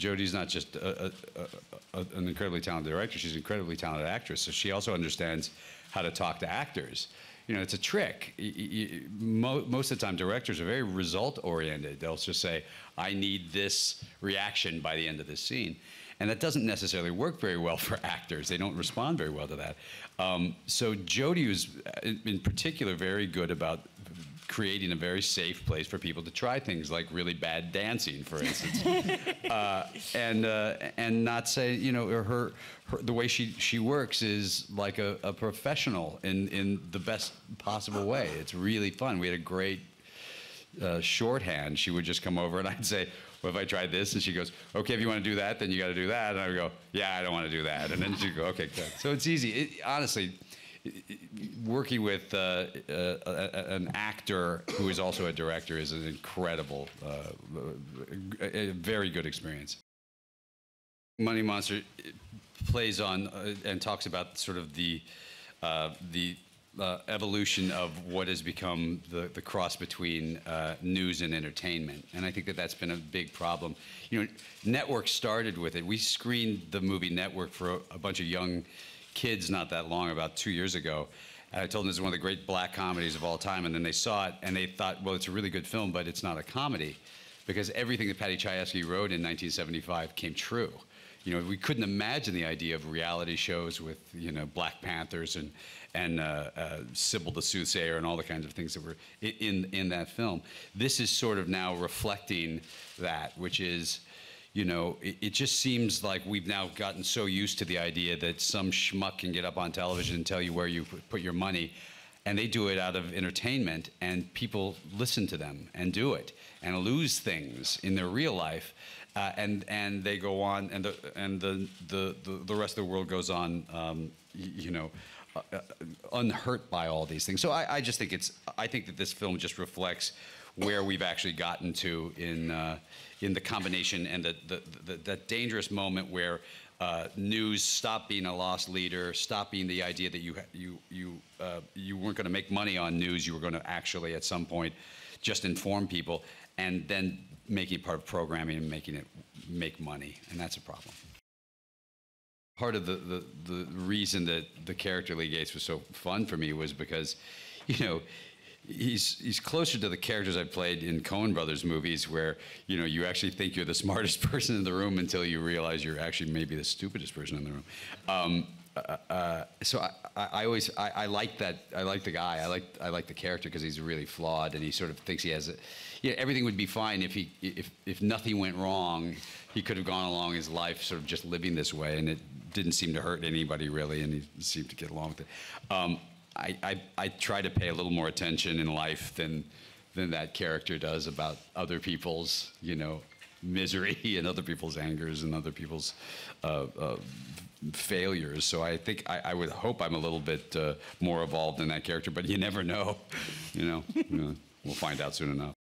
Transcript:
Jodie's not just an incredibly talented director; she's an incredibly talented actress. So she also understands how to talk to actors. You know, it's a trick. Most of the time, directors are very result-oriented. They'll just say, "I need this reaction by the end of this scene," and that doesn't necessarily work very well for actors. They don't respond very well to that. So Jodie was, in particular, very good about creating a very safe place for people to try things like really bad dancing, for instance, and not say, you know, the way she works is like a professional in the best possible way. It's really fun. We had a great shorthand. She would just come over and I'd say, well, if I tried this, and she goes, okay, if you want to do that, then you got to do that, and I would go, yeah, I don't want to do that, and then she'd go, okay, good. So it's easy. Honestly, working with an actor who is also a director is an incredible, a very good experience. Money Monster plays on and talks about sort of the evolution of what has become the cross between news and entertainment, and I think that that's been a big problem. You know, Network started with it. We screened the movie Network for a bunch of young kids not that long, about 2 years ago. And I told them this is one of the great black comedies of all time, and then they saw it and they thought, well, it's a really good film, but it's not a comedy, because everything that Paddy Chayefsky wrote in 1975 came true. You know, we couldn't imagine the idea of reality shows with, you know, Black Panthers and Sybil the Soothsayer and all the kinds of things that were in that film. This is sort of now reflecting that, which is, you know, it just seems like we've now gotten so used to the idea that some schmuck can get up on television and tell you where you put your money, and they do it out of entertainment, and people listen to them and do it and lose things in their real life, and they go on, and the rest of the world goes on, you know, unhurt by all these things. So I just think I think that this film just reflects where we've actually gotten to in the combination and that dangerous moment where news stopped being a lost leader, stopped being the idea that you weren't going to make money on news, you were going to actually at some point just inform people, and then making it part of programming and making it make money, and that's a problem. Part of the reason that the character Lee Gates was so fun for me was because, you know, he's closer to the characters I played in Coen Brothers movies, where, you know, you actually think you're the smartest person in the room until you realize you're actually maybe the stupidest person in the room. So I like that. I like the guy. I like the character because he's really flawed, and he sort of thinks he has it. Yeah, everything would be fine if nothing went wrong. He could have gone along his life sort of just living this way, and it didn't seem to hurt anybody really, and he seemed to get along with it. I try to pay a little more attention in life than that character does about other people's, you know, misery and other people's angers and other people's failures. So I think I would hope I'm a little bit more evolved in that character, but you never know, you know. We'll find out soon enough.